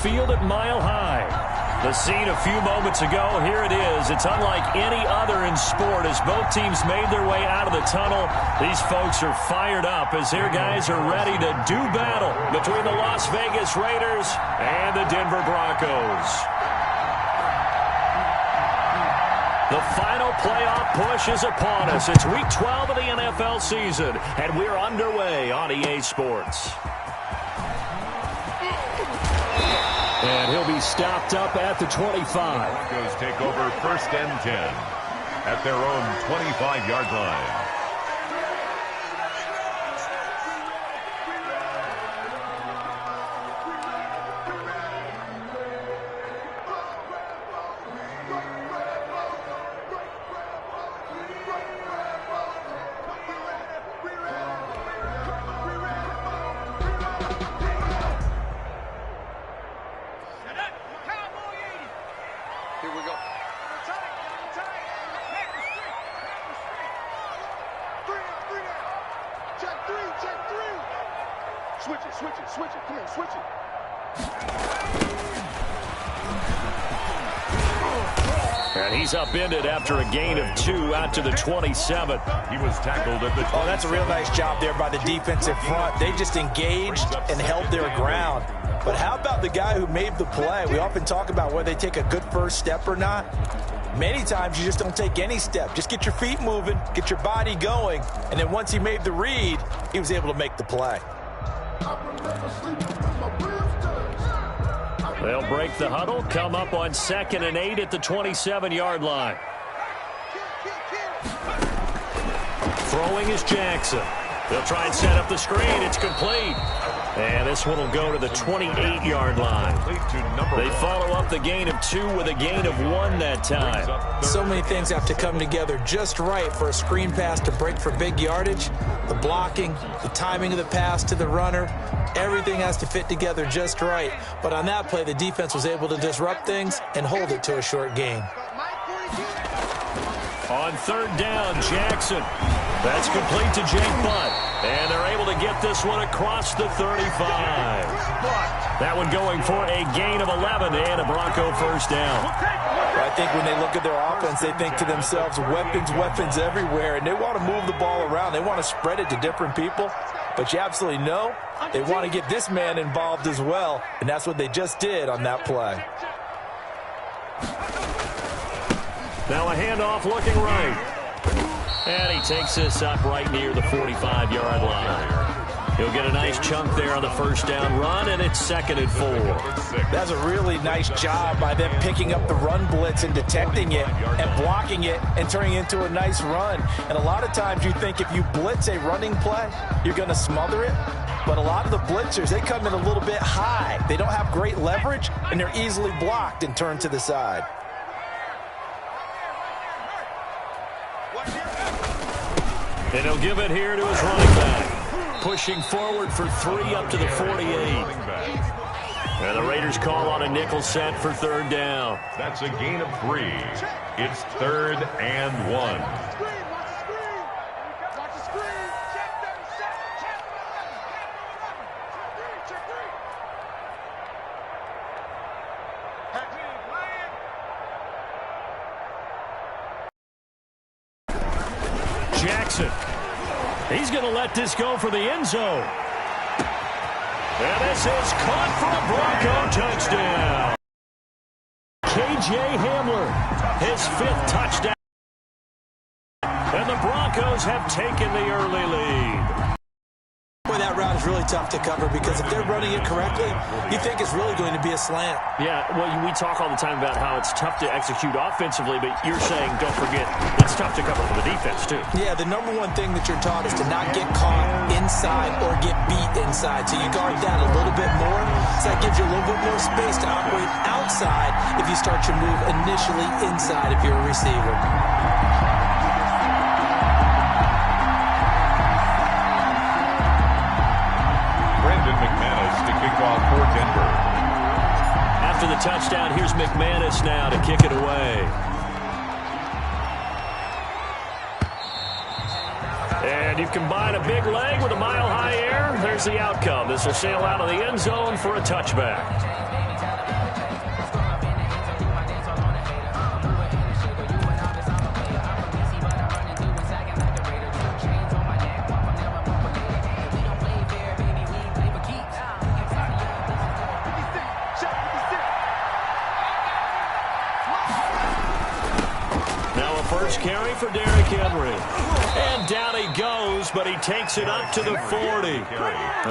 Field at Mile High. The scene a few moments ago, here it is. It's unlike any other in sport as both teams made their way out of the tunnel. These folks are fired up as their guys are ready to do battle between the Las Vegas Raiders and the Denver Broncos. The final playoff push is upon us. It's Week 12 of the NFL season, and we're underway on EA Sports. And he'll be stopped up at the 25. Broncos take over 1st and 10 at their own 25-yard line. Switch it. Come here, switch it. And he's upended after a gain of 2 out to the 27. He was tackled at the 27. Oh, that's a real nice job there by the defensive front. They just engaged and held their ground. But how about the guy who made the play? We often talk about whether they take a good first step or not. Many times you just don't take any step. Just get your feet moving, get your body going. And then once he made the read, he was able to make the play. They'll break the huddle, come up on 2nd and 8 at the 27-yard line. Throwing is Jackson. They'll try and set up the screen. It's complete. And this one will go to the 28-yard line. They follow up the gain of 2 with a gain of 1 that time. So many things have to come together just right for a screen pass to break for big yardage. The blocking, the timing of the pass to the runner, everything has to fit together just right. But on that play, the defense was able to disrupt things and hold it to a short gain. On 3rd down, Jackson. That's complete to Jake Butt. And they're able to get this one across the 35. That one going for a gain of 11 and a Bronco first down. I think when they look at their offense, they think to themselves, weapons everywhere, and they want to move the ball around. They want to spread it to different people. But you absolutely know they want to get this man involved as well, and that's what they just did on that play. Now a handoff looking right. And he takes this up right near the 45-yard line. He'll get a nice chunk there on the first down run, and it's 2nd and 4. That's a really nice job by them picking up the run blitz and detecting it and blocking it and turning it into a nice run. And a lot of times you think if you blitz a running play, you're going to smother it. But a lot of the blitzers, they come in a little bit high. They don't have great leverage, and they're easily blocked and turned to the side. And he'll give it here to his running back. Pushing forward for 3 up to the 48. And the Raiders call on a nickel set for 3rd down. That's a gain of 3. It's 3rd and 1. Jackson. He's going to let this go for the end zone. And this is caught for a Bronco touchdown. K.J. Hamler, his 5th touchdown. And the Broncos have taken the early lead. Boy, that route is really tough to cover because if they're running it correctly, you think it's really going to be a slant. Yeah, well, we talk all the time about how it's tough to execute offensively, but you're saying, don't forget, it's tough to cover for the defense, too. Yeah, the number one thing that you're taught is to not get caught inside or get beat inside. So you guard that a little bit more. So that gives you a little bit more space to operate outside if you start your move initially inside if you're a receiver. For Denver. After the touchdown, here's McManus now to kick it away. And you combine a big leg with a mile-high air. There's the outcome. This will sail out of the end zone for a touchback. carry for Derrick Henry. And down he goes, but he takes it up to the 40.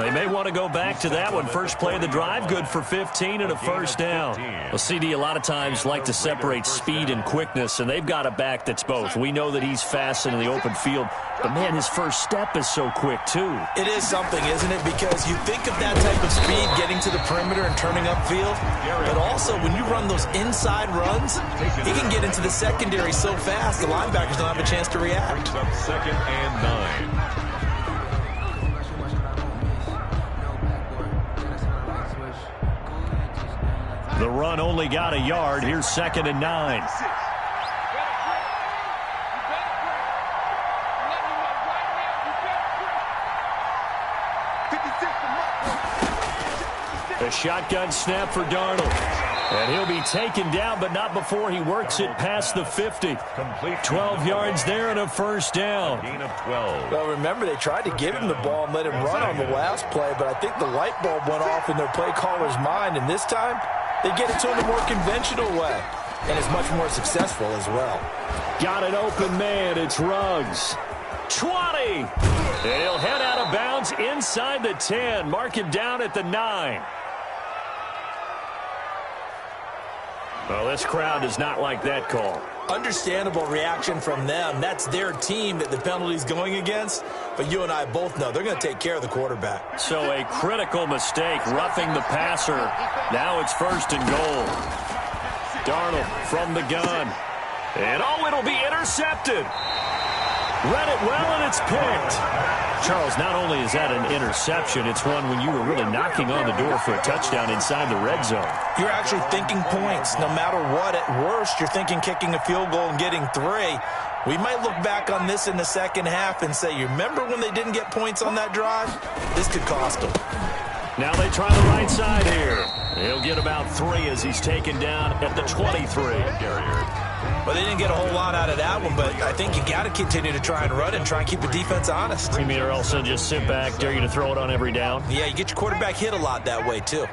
They may want to go back to that one. First play of the drive, good for 15 and a first down. Well, CD, a lot of times like to separate speed and quickness, and they've got a back that's both. We know that he's fast in the open field, but, man, his first step is so quick, too. It is something, isn't it? Because you think of that type of speed getting to the perimeter and turning upfield, but also when you run those inside runs, he can get into the secondary so fast the linebackers don't have a chance to react. Second and 9. The run only got a yard. Here's 2nd and 9. A shotgun snap for Darnold. And he'll be taken down, but not before he works it past the 50. 12 yards there and a first down. Gain of 12. Well, remember, they tried to give him the ball and let him run on the last play, but I think the light bulb went off in their play caller's mind, and this time they get it to him a more conventional way, and it's much more successful as well. Got an open man. It's Ruggs. 20. And he'll head out of bounds inside the 10. Mark him down at the 9. Well, this crowd does not like that call. Understandable reaction from them. That's their team that the penalty's going against. But you and I both know they're going to take care of the quarterback. So a critical mistake, roughing the passer. Now it's 1st and goal. Darnold from the gun. And, oh, it'll be intercepted. Read it well, and it's picked. Charles, not only is that an interception, it's one when you were really knocking on the door for a touchdown inside the red zone. You're actually thinking points. No matter what, at worst, you're thinking kicking a field goal and getting 3. We might look back on this in the second half and say, you remember when they didn't get points on that drive? This could cost them. Now they try the right side here. He'll get about 3 as he's taken down at the 23. Well, they didn't get a whole lot out of that one, but I think you got to continue to try and run and try and keep the defense honest. You mean or else they'll just sit back, dare you to throw it on every down? Yeah, you get your quarterback hit a lot that way, too.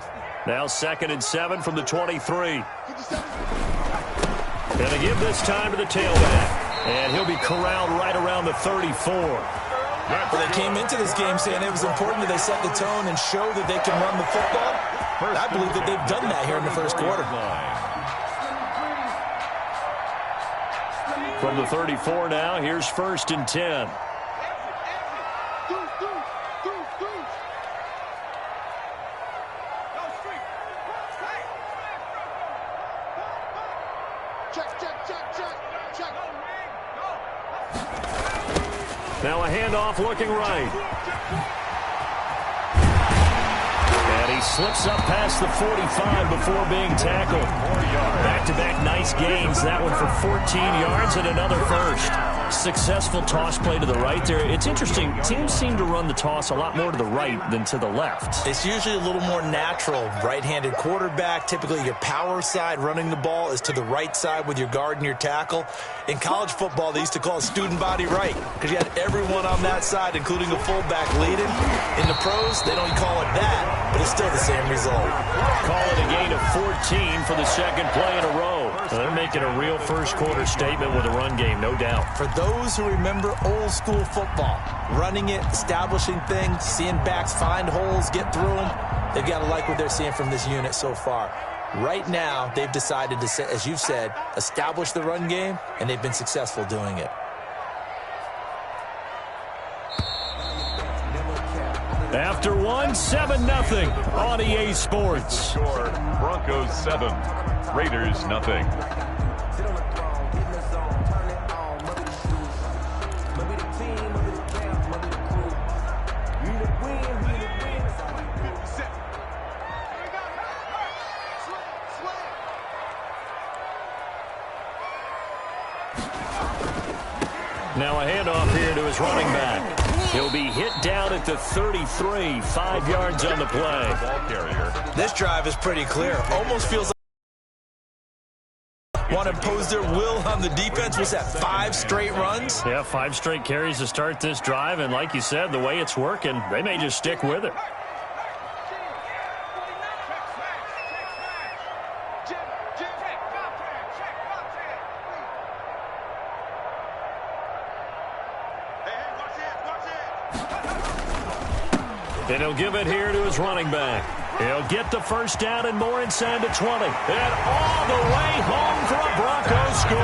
Now 2nd and 7 from the 23. And they give this time to the tailback. And he'll be corralled right around the 34. Well, they came into this game saying it was important that they set the tone and show that they can run the football. I believe that they've done that here in the first quarter. From the 34 now, here's 1st and 10. Now a handoff looking right. And he slips up past the 45 before being tackled. Back-to-back nice gains. That one for 14 yards and another first. Successful toss play to the right there. It's interesting. Teams seem to run the toss a lot more to the right than to the left. It's usually a little more natural. Right-handed quarterback, typically your power side running the ball is to the right side with your guard and your tackle. In college football, they used to call it student body right because you had everyone on that side, including a fullback leading. In the pros, they don't call it that, but it's still the same result. Call it a gain of 14 for the second play in a row. So they're making a real first quarter statement with a run game, no doubt. For those who remember old school football, running it, establishing things, seeing backs find holes, get through them, they've got to like what they're seeing from this unit so far. Right now, they've decided to, as you've said, establish the run game, and they've been successful doing it. After one, 7-0 on EA Sports. Score, Broncos 7, Raiders nothing. Now a handoff here to his running back. He'll be hit down at the 33, 5 yards on the play. Ball carrier. This drive is pretty clear. Almost feels like want to impose their will on the defense. Was that 5 straight runs? Yeah, 5 straight carries to start this drive, and like you said, the way it's working, they may just stick with it. And he'll give it here to his running back. He'll get the first down and more inside the 20. And all the way home for a Broncos score.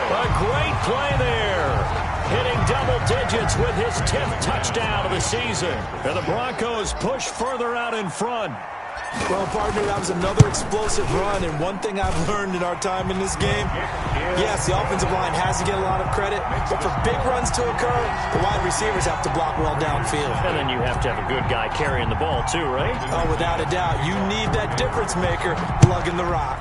A great play there. Hitting double digits with his 10th touchdown of the season. And the Broncos push further out in front. Well, partner, that was another explosive run, and one thing I've learned in our time in this game, yes, the offensive line has to get a lot of credit, but for big runs to occur, the wide receivers have to block well downfield. And then you have to have a good guy carrying the ball too, right? Oh, without a doubt. You need that difference maker lugging the rock.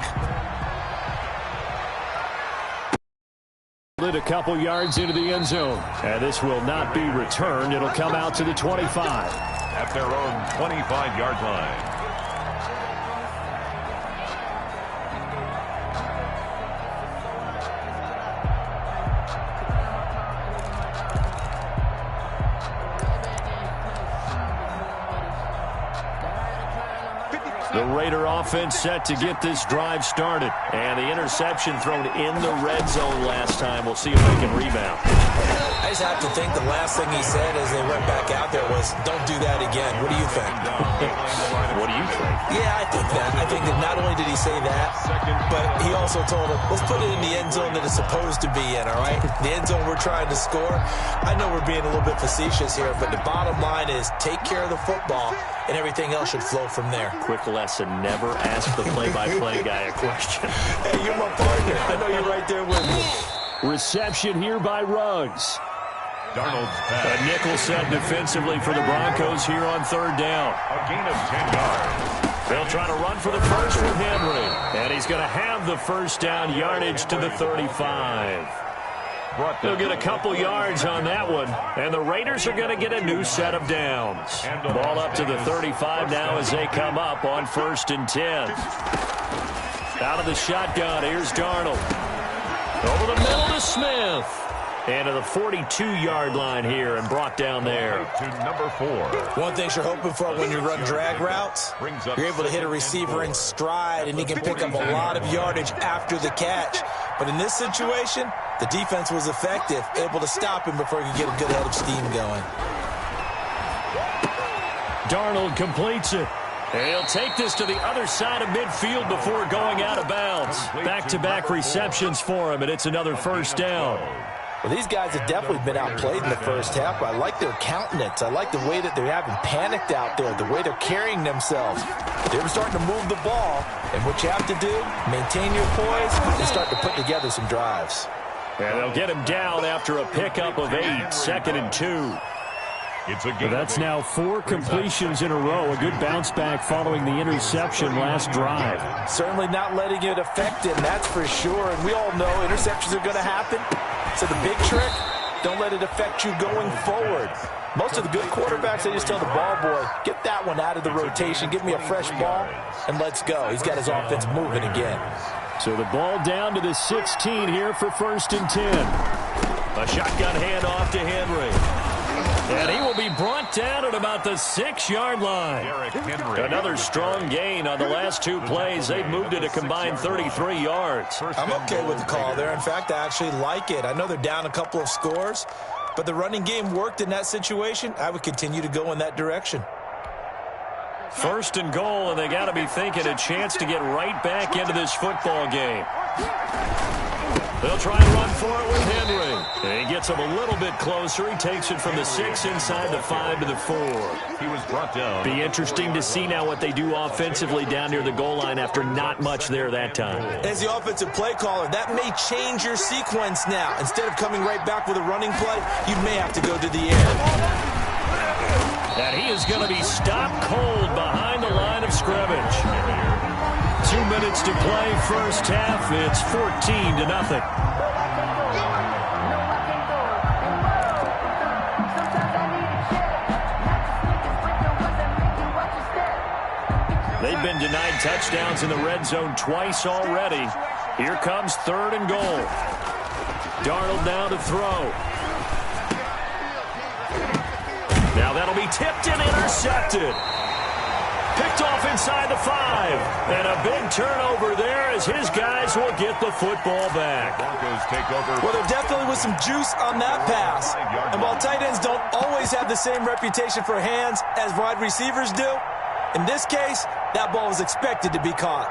A couple yards into the end zone. And this will not be returned. It'll come out to the 25. At their own 25-yard line. The Raider offense set to get this drive started. And the interception thrown in the red zone last time. We'll see if they can rebound. I just have to think the last thing he said as they went back out there was, don't do that again. What do you think? What do you think? Yeah, I think that. I think that not only did he say that, but he also told him, let's put it in the end zone that it's supposed to be in, all right? The end zone we're trying to score. I know we're being a little bit facetious here, but the bottom line is take care of the football, and everything else should flow from there. Quick lesson, never ask the play-by-play guy a question. Hey, you're my partner. I know you're right there with me. Reception here by Ruggs. Darnold's pass. A nickel set defensively for the Broncos here on third down. A gain of 10 yards. They'll try to run for the first with Henry. And he's going to have the first down yardage to the 35. They'll get a couple yards on that one. And the Raiders are going to get a new set of downs. Ball up to the 35 now as they come up on 1st and 10. Out of the shotgun, here's Darnold. Over the middle to Smith. And to the 42-yard line here and brought down there. To number 4. One thing you're hoping for when you run drag routes, you're able to hit a receiver in stride, and he can pick up a lot of yardage after the catch. But in this situation, the defense was effective, able to stop him before he could get a good head of steam going. Darnold completes it. And he'll take this to the other side of midfield before going out of bounds. Back-to-back receptions for him, and it's another first down. Well, these guys have definitely been outplayed in the first half, but I like their countenance. I like the way that they're having panicked out there, the way they're carrying themselves. They're starting to move the ball, and what you have to do, maintain your poise and start to put together some drives. And they'll get him down after a pickup of 8, 2nd and 2. That's now 4 completions in a row. A good bounce back following the interception last drive. Certainly not letting it affect him, that's for sure. And we all know interceptions are going to happen. So the big trick, don't let it affect you going forward. Most of the good quarterbacks, they just tell the ball boy, get that one out of the rotation, give me a fresh ball, and let's go. He's got his offense moving again. So the ball down to the 16 here for 1st and 10. A shotgun handoff to Henry. And he will be brought down at about the 6-yard line. Another strong gain on the last 2 plays. They've moved it a combined 33 yards. I'm okay with the call there. In fact, I actually like it. I know they're down a couple of scores, but the running game worked in that situation. I would continue to go in that direction. 1st and goal, and they got to be thinking a chance to get right back into this football game. They'll try and run for it with Henry. And he gets him a little bit closer. He takes it from the 6 inside the 5 to the 4. He was brought down. Be interesting to see now what they do offensively down near the goal line after not much there that time. As the offensive play caller, that may change your sequence now. Instead of coming right back with a running play, you may have to go to the air. And he is going to be stopped cold behind the line of scrimmage. 2 minutes to play first half. It's 14-0. They've been denied touchdowns in the red zone twice already. Here comes 3rd and goal. Darnold now to throw. Now that'll be tipped and intercepted. Picked off inside the 5. And a big turnover there as his guys will get the football back. Broncos take over. Well, there definitely was some juice on that pass. And while tight ends don't always have the same reputation for hands as wide receivers do, in this case, that ball was expected to be caught.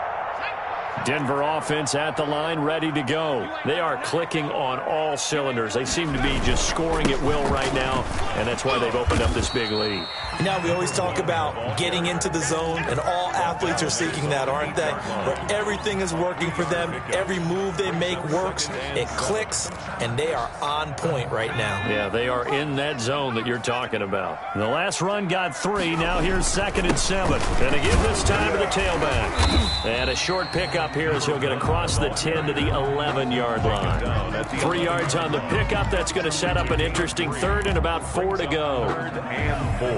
Denver offense at the line, ready to go. They are clicking on all cylinders. They seem to be just scoring at will right now, and that's why they've opened up this big lead. Now, we always talk about getting into the zone, and all athletes are seeking that, aren't they? Where everything is working for them, every move they make works, it clicks, and they are on point right now. Yeah, they are in that zone that you're talking about. The last run got 3. Now here's 2nd and 7. And again this time to the tailback. And a short pickup here as he'll get across the 10 to the 11-yard line. 3 yards on the pickup. That's going to set up an interesting 3rd and about 4 to go. 3rd and 4.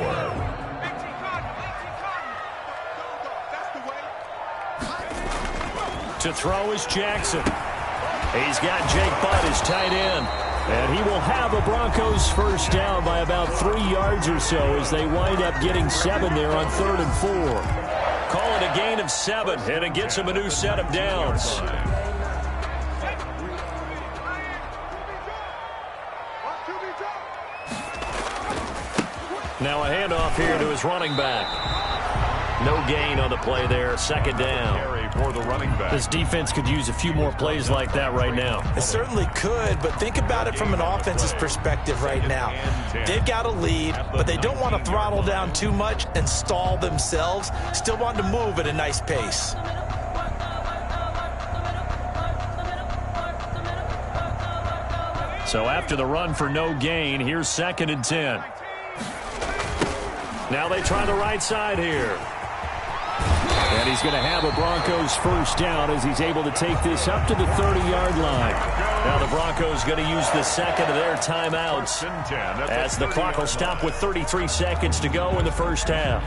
To throw is Jackson. He's got Jake Butt as tight end. And he will have a Broncos first down by about 3 yards or so as they wind up getting 7 there on 3rd and 4. Call it a gain of 7, and it gets him a new set of downs. Now a handoff here to his running back. No gain on the play there, 2nd down. For the running back. This defense could use a few more plays like that right now. It certainly could, but think about it from an offense's perspective right now. They've got a lead, but they don't want to throttle down too much and stall themselves. Still want to move at a nice pace. So after the run for no gain, here's 2nd and 10. Now they try the right side here. And he's going to have a Broncos first down as he's able to take this up to the 30-yard line. Now the Broncos going to use the 2nd of their timeouts as the clock will stop with 33 seconds to go in the first half.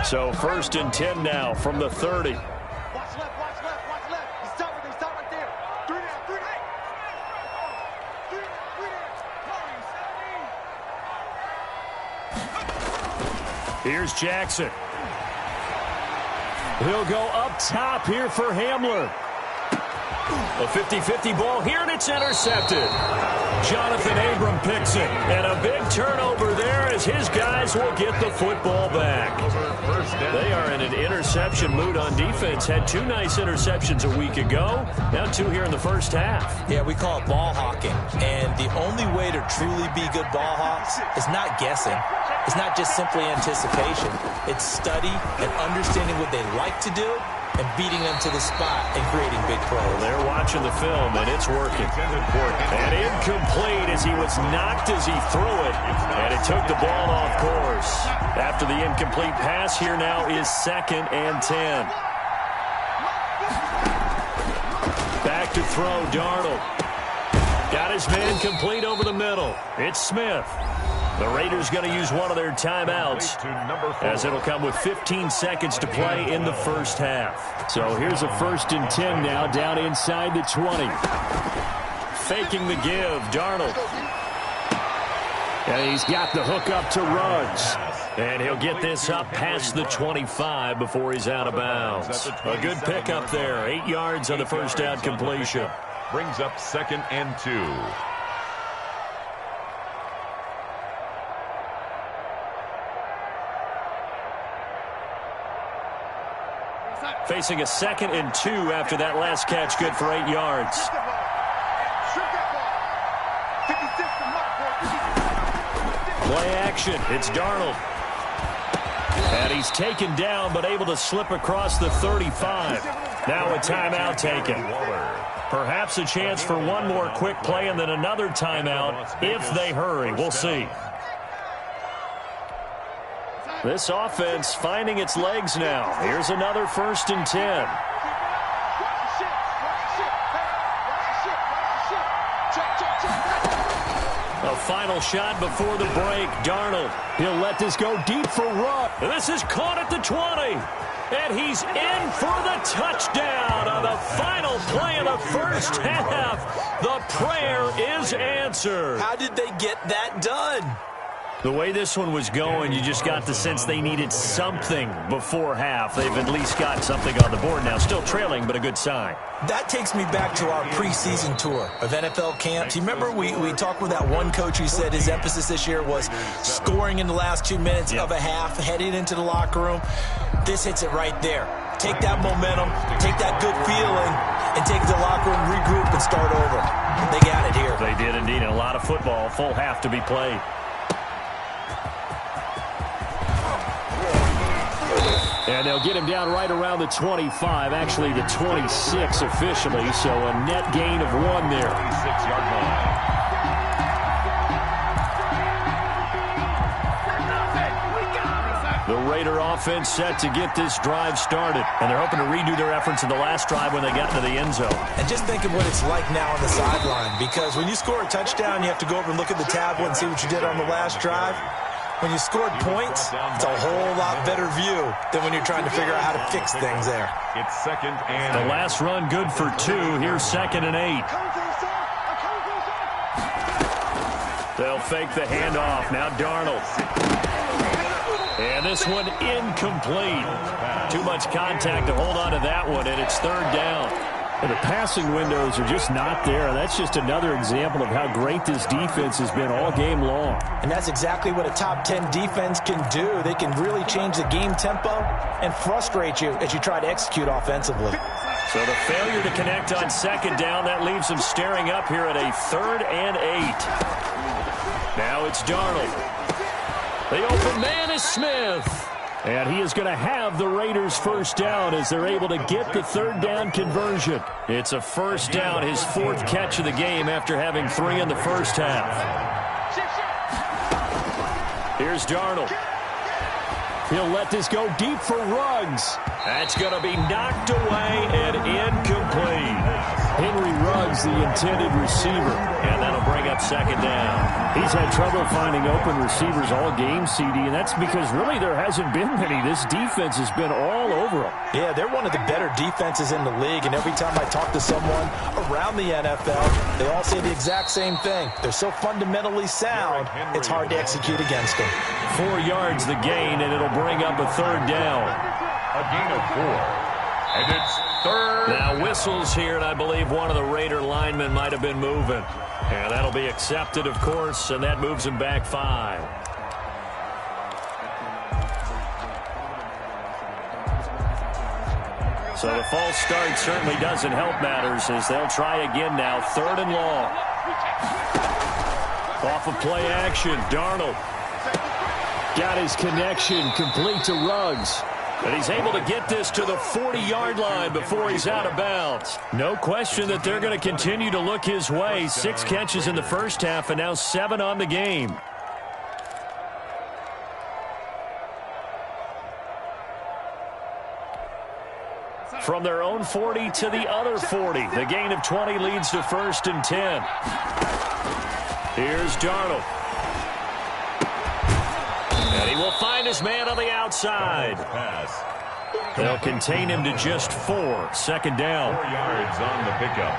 So 1st and 10 now from the 30. Watch left, watch left, watch left. He's top right there. 3 down, 3 down. 3 down, 3 down. Here's Jackson. He'll go up top here for Hamler. A 50-50 ball here, and it's intercepted. Jonathan Abram picks it, and a big turnover there as his guys will get the football back. They are in an interception mood on defense. Had 2 nice interceptions a week ago. Now 2 here in the first half. Yeah, we call it ball hawking. And the only way to truly be good ball hawks is not guessing. It's not just simply anticipation. It's study and understanding what they like to do and beating them to the spot and creating big plays. They're watching the film, and it's working. And incomplete as he was knocked as he threw it, and it took the ball off course. After the incomplete pass, here now is 2nd and 10. Back to throw, Darnold. Got his man complete over the middle. It's Smith. The Raiders going to use one of their timeouts as it'll come with 15 seconds to play in the first half. So here's a 1st and 10 now down inside the 20. Faking the give, Darnold. And he's got the hook up to Ruggs. And he'll get this up past the 25 before he's out of bounds. A good pickup there. 8 yards on the first down completion. Brings up 2nd and 2. Facing a 2nd and 2 after that last catch, good for 8 yards. Play action, it's Darnold. And he's taken down, but able to slip across the 35. Now a timeout taken. Perhaps a chance for one more quick play and then another timeout if they hurry. We'll see. This offense finding its legs now. Here's another 1st and 10. A final shot before the break. Darnold, he'll let this go deep for Rudd. This is caught at the 20. And he's in for the touchdown on the final play of the first half. The prayer is answered. How did they get that done? The way this one was going, you just got the sense they needed something before half. They've at least got something on the board now. Still trailing, but a good sign. That takes me back to our preseason tour of NFL camps. You remember we talked with that one coach who said his emphasis this year was scoring in the last 2 minutes of a half, heading into the locker room. This hits it right there. Take that momentum, take that good feeling, and take it to the locker room, regroup, and start over. They got it here. They did indeed. And a lot of football, full half to be played. And they'll get him down right around the 25, actually the 26 officially, so a net gain of 1 there. 26-yard line. The Raider offense set to get this drive started, and they're hoping to redo their efforts in the last drive when they got into the end zone. And just think of what it's like now on the sideline, because when you score a touchdown, you have to go over and look at the tablet and see what you did on the last drive. When you scored points, it's a whole lot better view than when you're trying to figure out how to fix things there. It's 2nd and The last run good for 2. Here's 2nd and 8. They'll fake the handoff. Now Darnold. And this one incomplete. Too much contact to hold on to that one, and it's 3rd down. And the passing windows are just not there. That's just another example of how great this defense has been all game long. And that's exactly what a top 10 defense can do. They can really change the game tempo and frustrate you as you try to execute offensively. So the failure to connect on 2nd down, that leaves them staring up here at a 3rd and 8. Now it's Darnold. The open man is Smith. And he is going to have the Raiders' first down as they're able to get the 3rd down conversion. It's a first down, his 4th catch of the game after having 3 in the first half. Here's Darnold. He'll let this go deep for Ruggs. That's going to be knocked away and incomplete. Henry Ruggs, the intended receiver, and that'll bring up 2nd down. He's had trouble finding open receivers all game, CD, and that's because really there hasn't been many. This defense has been all over them. Yeah, they're one of the better defenses in the league, and every time I talk to someone around the NFL, they all say the exact same thing. They're so fundamentally sound, it's hard to execute against them. 4 yards the gain, and it'll bring up a 3rd down. a gain of 4. And it's 3rd. Now whistles here, and I believe one of the Raider linemen might have been moving. And that'll be accepted, of course, and that moves him back 5. So the false start certainly doesn't help matters as they'll try again now. 3rd and long. Off of play action, Darnold. Got his connection complete to Ruggs. And he's able to get this to the 40-yard line before he's out of bounds. No question that they're going to continue to look his way. 6 catches in the first half and now 7 on the game. From their own 40 to the other 40. The gain of 20 leads to 1st and 10. Here's Darnold. And he will find his man on the outside. They'll contain him to just 4. 2nd down. 4 yards on the pickup.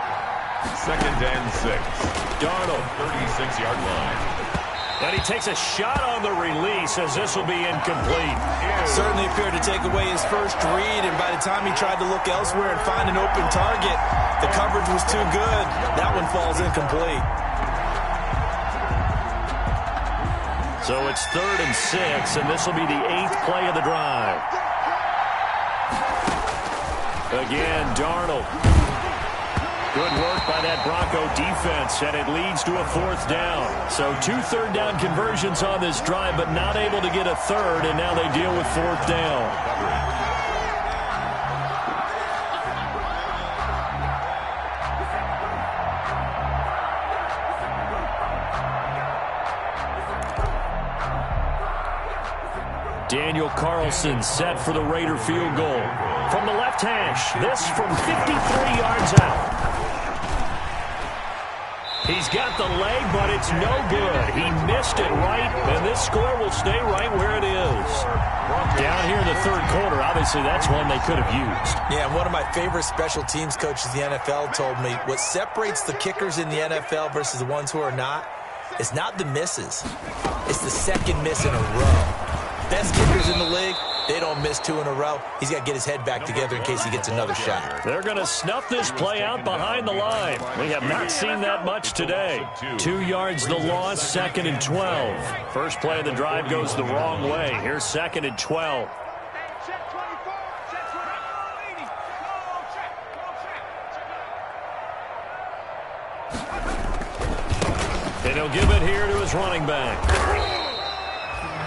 2nd and 6. Darnold. 36-yard line. And he takes a shot on the release as this will be incomplete. Certainly appeared to take away his first read, and by the time he tried to look elsewhere and find an open target, the coverage was too good. That one falls incomplete. So it's 3rd and 6, and this will be the 8th play of the drive. Again, Darnold. Good work by that Bronco defense, and it leads to a 4th down. So 2 3rd down conversions on this drive, but not able to get a 3rd, and now they deal with 4th down. Daniel Carlson set for the Raider field goal. From the left hash, this from 53 yards out. He's got the leg, but it's no good. He missed it right, and this score will stay right where it is. Down here in the third quarter, obviously that's one they could have used. Yeah, one of my favorite special teams coaches in the NFL told me what separates the kickers in the NFL versus the ones who are not is not the misses. It's the second miss in a row. Best kickers in the league, they don't miss 2 in a row. He's got to get his head back together in case he gets another shot. They're going to snuff this play out behind the line. We have not seen that much today. 2 yards the loss, 2nd and 12. First play of the drive goes the wrong way. Here's 2nd and 12. And he'll give it here to his running back.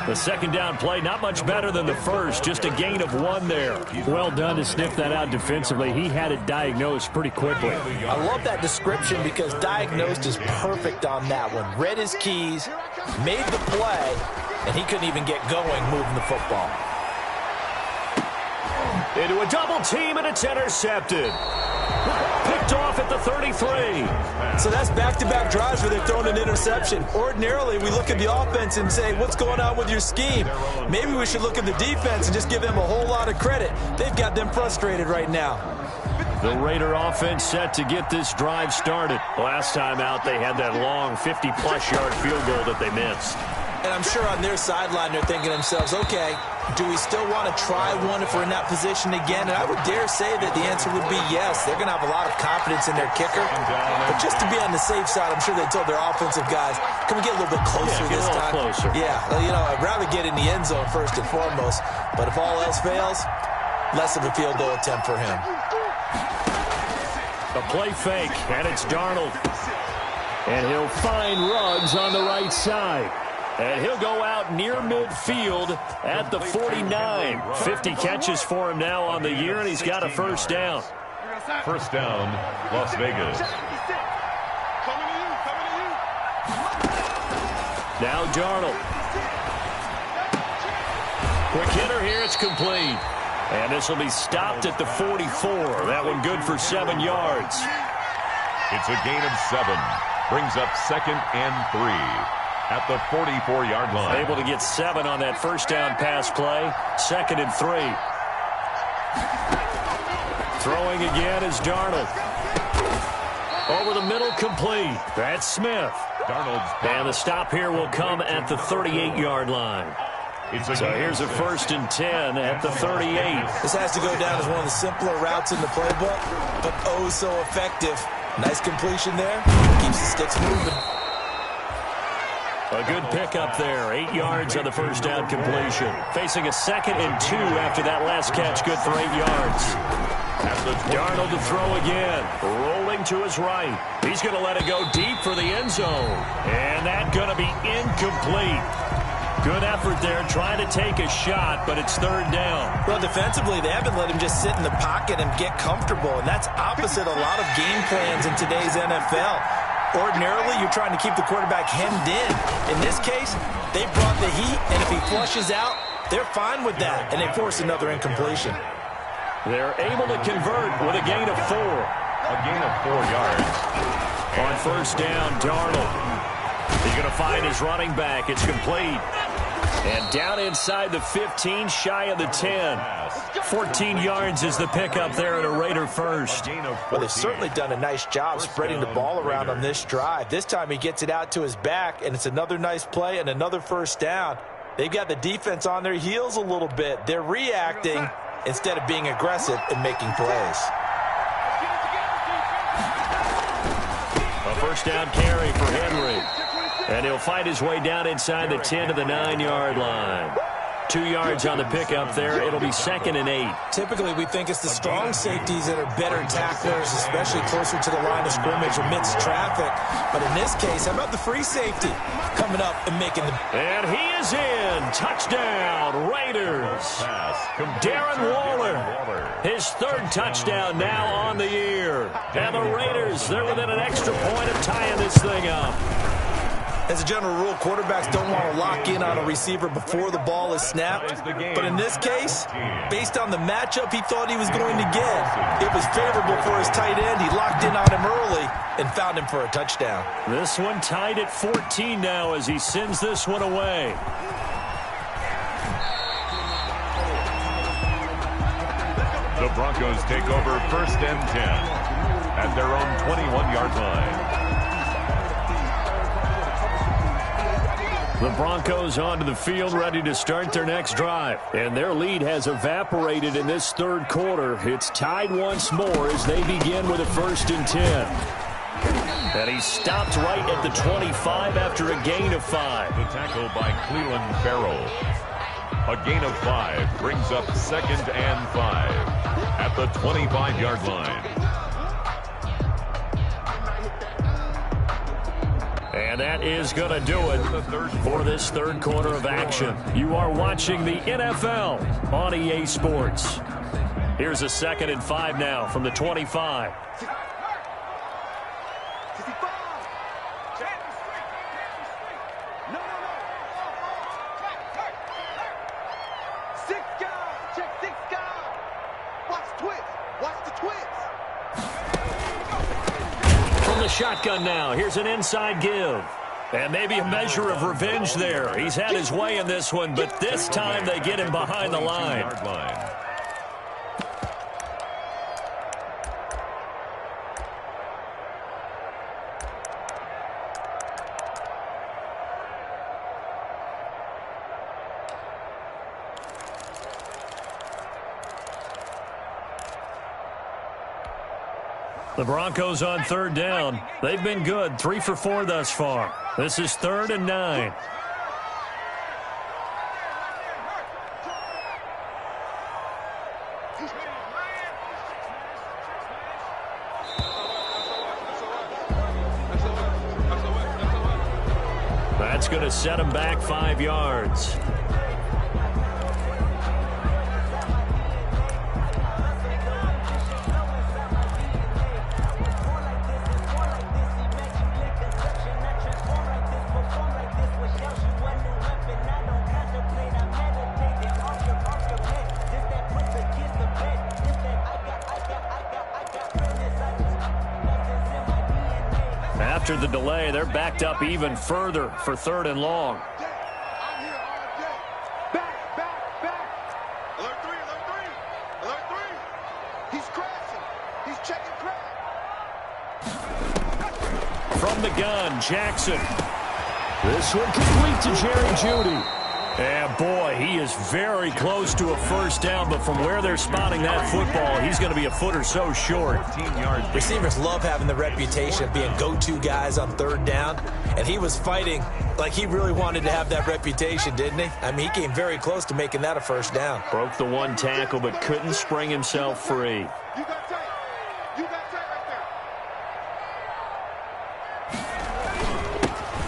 The second down play, not much better than the first, just a gain of 1 there. Well done to sniff that out defensively. He had it diagnosed pretty quickly. I love that description because diagnosed is perfect on that one. Read his keys, made the play, and he couldn't even get going moving the football. Into a double team, and it's intercepted. Picked off at the 33. So that's back-to-back drives where they're throwing an interception. Ordinarily, we look at the offense and say, what's going on with your scheme? Maybe we should look at the defense and just give them a whole lot of credit. They've got them frustrated right now. The Raider offense set to get this drive started. Last time out, they had that long 50-plus yard field goal that they missed. And I'm sure on their sideline they're thinking to themselves, okay, do we still want to try one if we're in that position again? And I would dare say that the answer would be yes. They're going to have a lot of confidence in their kicker. But just to be on the safe side, I'm sure they told their offensive guys, can we get a little bit closer this time? Closer. Yeah, well, you know, I'd rather get in the end zone first and foremost. But if all else fails, less of a field goal attempt for him. A play fake, and it's Darnold. And he'll find Ruggs on the right side. And he'll go out near midfield at the 49. 50 catches for him now on the year, and he's got a first down. First down, Las Vegas. Now Darnold. Quick hitter here, it's complete. And this will be stopped at the 44. That one good for 7 yards. It's a gain of 7. Brings up 2nd and 3. At the 44-yard line. Able to get 7 on that first down pass play. 2nd and 3. Throwing again is Darnold. Over the middle, complete. That's Smith. And the stop here will come at the 38-yard line. So here's a 1st and 10 at the 38. This has to go down as one of the simpler routes in the playbook, but oh so effective. Nice completion there. Keeps the sticks moving. A good pickup there. 8 yards on the first down completion. Facing a 2nd and 2 after that last catch. Good for 8 yards. Darnold to throw again. Rolling to his right. He's going to let it go deep for the end zone. And that's going to be incomplete. Good effort there trying to take a shot, but it's 3rd down. Well, defensively, they haven't let him just sit in the pocket and get comfortable, and that's opposite a lot of game plans in today's NFL. Ordinarily, you're trying to keep the quarterback hemmed in. In this case, they brought the heat, and if he flushes out, they're fine with that, and they force another incompletion. They're able to convert with a gain of 4. A gain of 4 yards. On first down, Darnold. He's going to find his running back. It's complete. And down inside the 15, shy of the 10. 14 yards is the pickup there at a Raider first. Well, they've certainly done a nice job spreading the ball around on this drive. This time he gets it out to his back, and it's another nice play and another first down. They've got the defense on their heels a little bit. They're reacting instead of being aggressive and making plays. A first down carry for Henry. And he'll find his way down inside the 10 to the 9-yard line. 2 yards on the pickup there. It'll be 2nd and 8. Typically, we think it's the strong safeties that are better tacklers, especially closer to the line of scrimmage amidst traffic. But in this case, how about the free safety coming up and making the... And he is in. Touchdown, Raiders. Darren Waller, his 3rd touchdown now on the year. And the Raiders, they're within an extra point of tying this thing up. As a general rule, quarterbacks don't want to lock in on a receiver before the ball is snapped. But in this case, based on the matchup he thought he was going to get, it was favorable for his tight end. He locked in on him early and found him for a touchdown. This one tied at 14 now as he sends this one away. The Broncos take over 1st and 10 at their own 21-yard line. The Broncos onto the field ready to start their next drive. And their lead has evaporated in this third quarter. It's tied once more as they begin with a 1st and 10. And he stopped right at the 25 after a gain of 5. The tackle by Cleveland Farrell. A gain of 5 brings up 2nd and 5 at the 25-yard line. And that is going to do it for this third quarter of action. You are watching the NFL on EA Sports. Here's a 2nd and 5 now from the 25. Shotgun now. Here's an inside give. And maybe a measure of revenge there. He's had his way in this one, but this time they get him behind the line. The Broncos on 3rd down. They've been good, 3 for 4 thus far. This is 3rd and 9. That's going to set him back 5 yards. After the delay, they're backed up even further for 3rd and long. Alert 3, alert 3, alert 3. He's crashing. He's checking crack. From the gun, Jackson. This one complete to Jerry Jeudy. And boy, he is very close to a 1st down, but from where they're spotting that football, he's going to be a foot or so short. Receivers love having the reputation of being go-to guys on 3rd down, and he was fighting like he really wanted to have that reputation, didn't he? I mean, he came very close to making that a 1st down. Broke the one tackle, but couldn't spring himself free. You got tape. You got tape right there.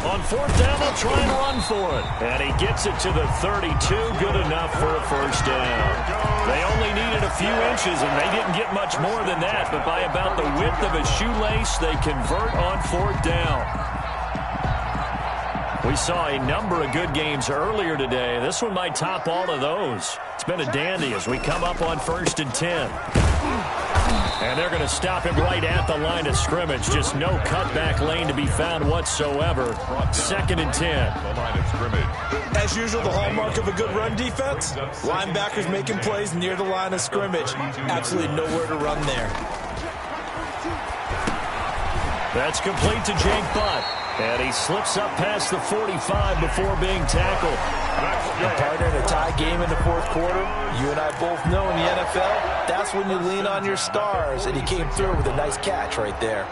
On 4th down, they'll try and run for it. And he gets it to the 32. Good enough for a 1st down. They only needed a few inches, and they didn't get much more than that. But by about the width of a shoelace, they convert on 4th down. We saw a number of good games earlier today. This one might top all of those. It's been a dandy as we come up on 1st and 10. And they're going to stop him right at the line of scrimmage. Just no cutback lane to be found whatsoever. 2nd and 10. The line of scrimmage. As usual, the hallmark of a good run defense, linebackers making plays near the line of scrimmage. Absolutely nowhere to run there. That's complete to Jake Butt. And he slips up past the 45 before being tackled. And partner, in a tie game in the 4th quarter, you and I both know in the NFL, that's when you lean on your stars, and he came through with a nice catch right there.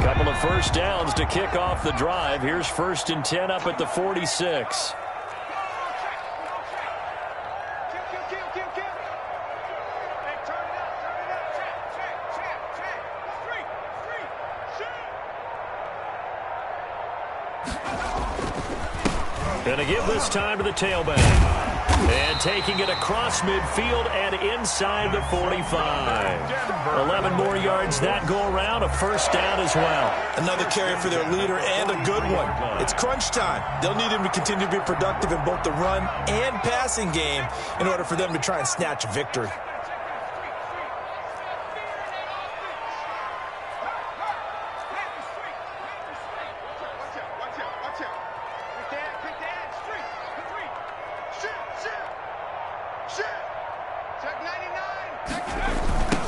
Couple of 1st downs to kick off the drive. Here's 1st and 10 up at the 46. Going to give this time to the tailback. And taking it across midfield and inside the 45. 11 more yards that go around, a first down as well. Another carry for their leader and a good one. It's crunch time. They'll need him to continue to be productive in both the run and passing game in order for them to try and snatch a victory.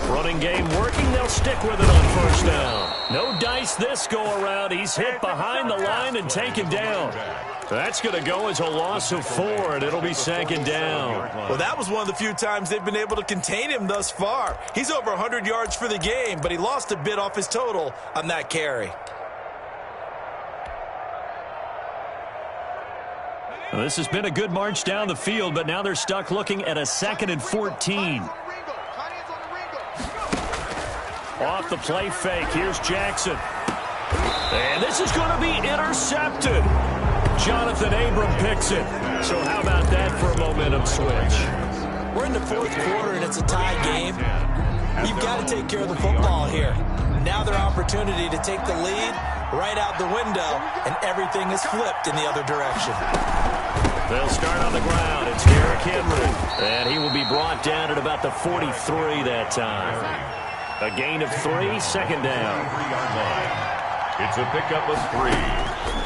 Running game working. They'll stick with it on first down. No dice this go around. He's hit behind the line and taken down. That's going to go as a loss of 4, and it'll be second down. Well, that was one of the few times they've been able to contain him thus far. He's over 100 yards for the game, but he lost a bit off his total on that carry. Well, this has been a good march down the field, but now they're stuck looking at a 2nd and 14. Off the play fake, here's Jackson. And this is going to be intercepted. Jonathan Abram picks it. So how about that for a momentum switch? We're in the 4th quarter, and it's a tie game. You've got to take care of the football here. Now their opportunity to take the lead right out the window, and everything is flipped in the other direction. They'll start on the ground. It's Derrick Henry. And he will be brought down at about the 43 that time. A gain of 3, second down. It's a pickup of 3.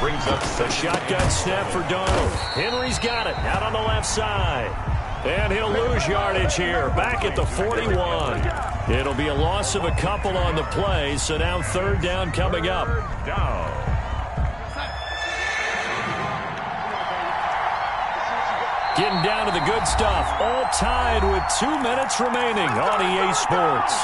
Brings up the shotgun snap for Darnold. Henry's got it out on the left side. And he'll lose yardage here. Back at the 41. It'll be a loss of a couple on the play, so now third down coming up. Getting down to the good stuff. All tied with 2 minutes remaining on EA Sports.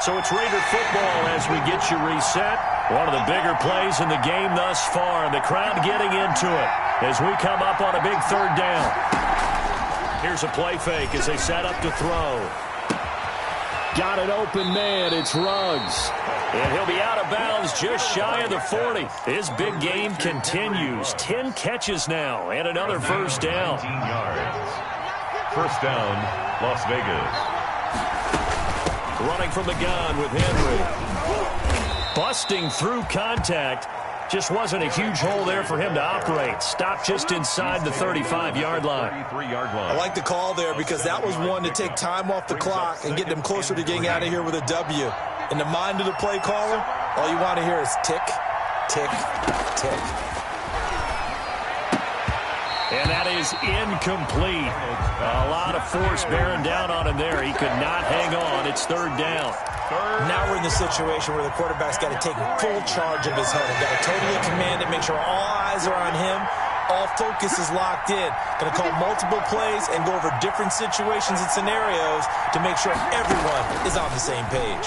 So it's Raider football as we get you reset. One of the bigger plays in the game thus far. The crowd getting into it as we come up on a big third down. Here's a play fake as they set up to throw. Got an open man. It's Ruggs. And he'll be out of bounds just shy of the 40. His big game continues. 10 catches now and another first down. 19 yards. First down, Las Vegas. Running from the gun with Henry. Busting through contact. Just wasn't a huge hole there for him to operate. Stopped just inside the 35-yard line. I like the call there because that was one to take time off the clock and get them closer to getting out of here with a W. In the mind of the play caller, all you want to hear is tick, tick, tick. And that is incomplete. A lot of force bearing down on him there. He could not hang on. It's third down. Now we're in the situation where the quarterback's got to take full charge of his home. Got to totally command it, make sure all eyes are on him. All focus is locked in. Going to call multiple plays and go over different situations and scenarios to make sure everyone is on the same page.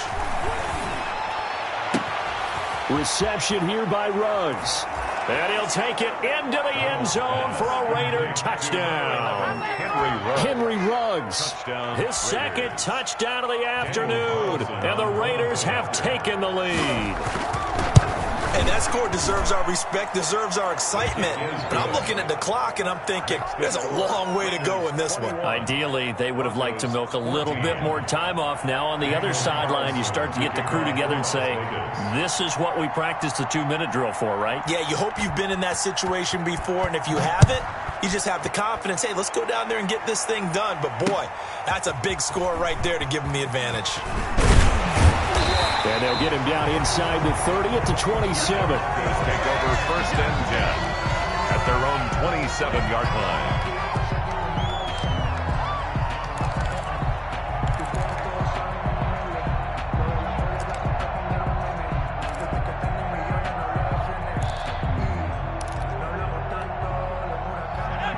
Reception here by Ruggs. And he'll take it into the end zone for a Raider touchdown. Henry Ruggs, his second touchdown of the afternoon. And the Raiders have taken the lead. And that score deserves our respect, deserves our excitement. But I'm looking at the clock, and I'm thinking, there's a long way to go in this one. Ideally, they would have liked to milk a little bit more time off. Now on the other sideline, you start to get the crew together and say, this is what we practiced the 2-minute drill for, right? Yeah, you hope you've been in that situation before, and if you haven't, you just have the confidence, hey, let's go down there and get this thing done. But, boy, that's a big score right there to give them the advantage. And they'll get him down inside the 30 at the 27. Take over first and 10 at their own 27-yard line.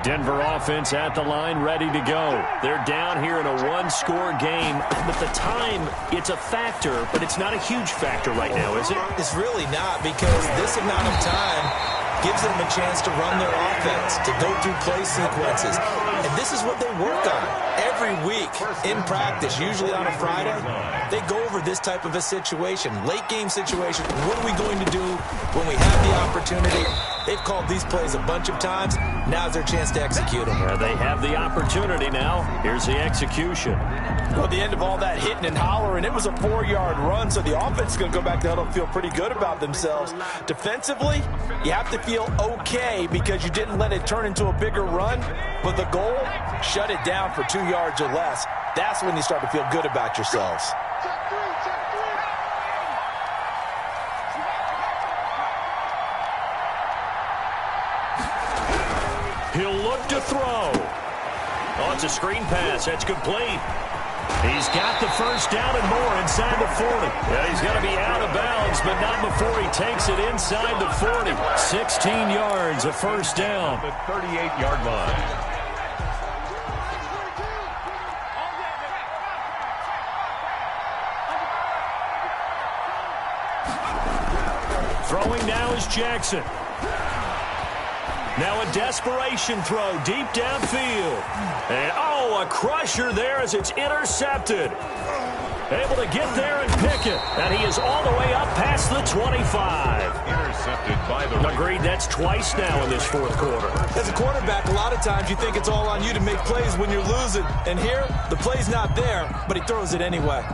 Denver offense at the line, ready to go. They're down here in a one-score game. But the time, it's a factor, but it's not a huge factor right now, is it? It's really not, because this amount of time, gives them a chance to run their offense, to go through play sequences. And this is what they work on every week in practice, usually on a Friday. They go over this type of a situation, late game situation. What are we going to do when we have the opportunity? They've called these plays a bunch of times. Now's their chance to execute them. They have the opportunity now. Here's the execution. Well, at the end of all that hitting and hollering, it was a 4-yard run, so the offense is going to go back to huddle and feel pretty good about themselves. Defensively, you have to feel okay because you didn't let it turn into a bigger run, but the goal, shut it down for 2 yards or less. That's when you start to feel good about yourselves. He'll look to throw. Oh, it's a screen pass. That's complete. He's got the first down and more inside the 40. Yeah, he's going to be out of bounds, but not before he takes it inside the 40. 16 yards, a first down. The 38-yard line. Throwing now is Jackson. Now a desperation throw deep downfield. And, oh, a crusher there as it's intercepted. Able to get there and pick it. And he is all the way up past the 25. Intercepted by the... Agreed, that's twice now in this fourth quarter. As a quarterback, a lot of times you think it's all on you to make plays when you're losing. And here, the play's not there, but he throws it anyway.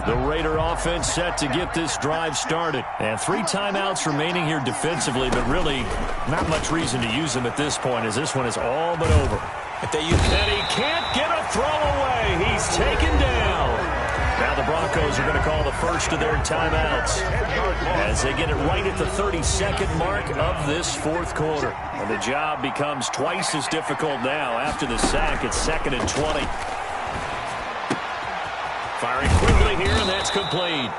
The Raider offense set to get this drive started. And 3 timeouts remaining here defensively, but really not much reason to use them at this point as this one is all but over. If they use and he can't get a throw away. He's taken down. Now the Broncos are going to call the first of their timeouts as they get it right at the 32nd mark of this fourth quarter. And the job becomes twice as difficult now after the sack. It's 2nd and 20. Firing quickly here, and that's complete.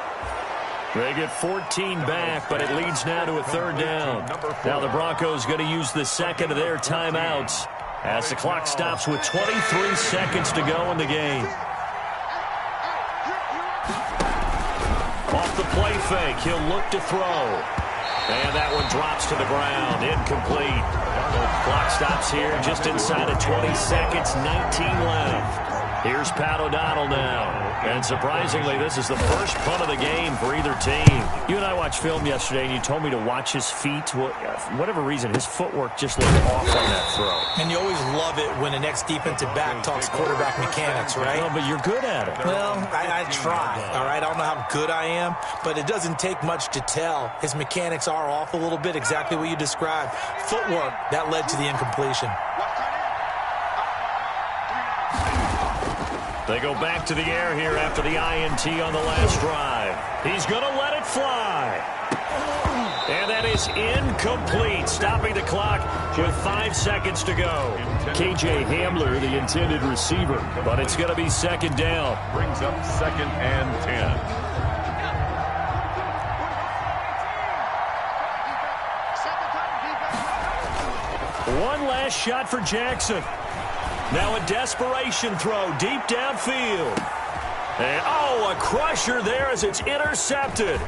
They get 14 back, but it leads now to a 3rd down. Now the Broncos going to use the second of their timeouts as the clock stops with 23 seconds to go in the game. Off the play fake, he'll look to throw. And that one drops to the ground, incomplete. Clock stops here just inside of 20 seconds, 19 left. Here's Pat O'Donnell now. And surprisingly, this is the first punt of the game for either team. You and I watched film yesterday, and you told me to watch his feet. Well, for whatever reason, his footwork just looked off on that throw. And you always love it when the next defensive back talks quarterback mechanics, right? Well, but you're good at it. Well, I try, all right? I don't know how good I am, but it doesn't take much to tell. His mechanics are off a little bit, exactly what you described. Footwork, that led to the incompletion. They go back to the air here after the INT on the last drive. He's going to let it fly. And that is incomplete, stopping the clock with 5 seconds to go. KJ Hamler, the intended receiver, but it's going to be 2nd down. Brings up 2nd and 10. One last shot for Jackson. Now a desperation throw deep downfield. And, oh, a crusher there as it's intercepted.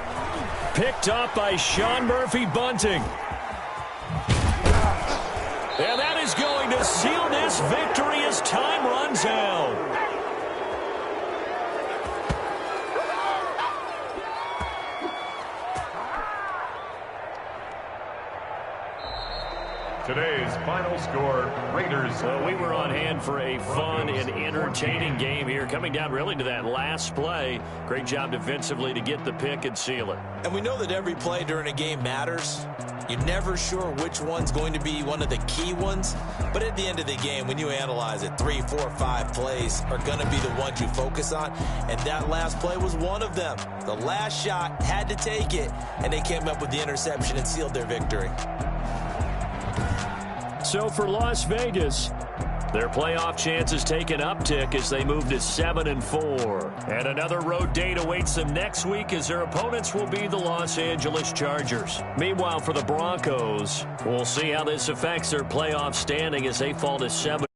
Picked up by Sean Murphy-Bunting. And that is going to seal this victory as time runs out. Today's final score, Raiders. So we were on hand for a fun and entertaining game here, coming down really to that last play. Great job defensively to get the pick and seal it. And we know that every play during a game matters. You're never sure which one's going to be one of the key ones. But at the end of the game, when you analyze it, 3, 4, 5 plays are going to be the ones you focus on. And that last play was one of them. The last shot had to take it, and they came up with the interception and sealed their victory. So for Las Vegas, Their playoff chances take an uptick as they move to 7-4. And another road date awaits them next week as their opponents will be the Los Angeles Chargers. Meanwhile, for the Broncos, we'll see how this affects their playoff standing as they fall to 7.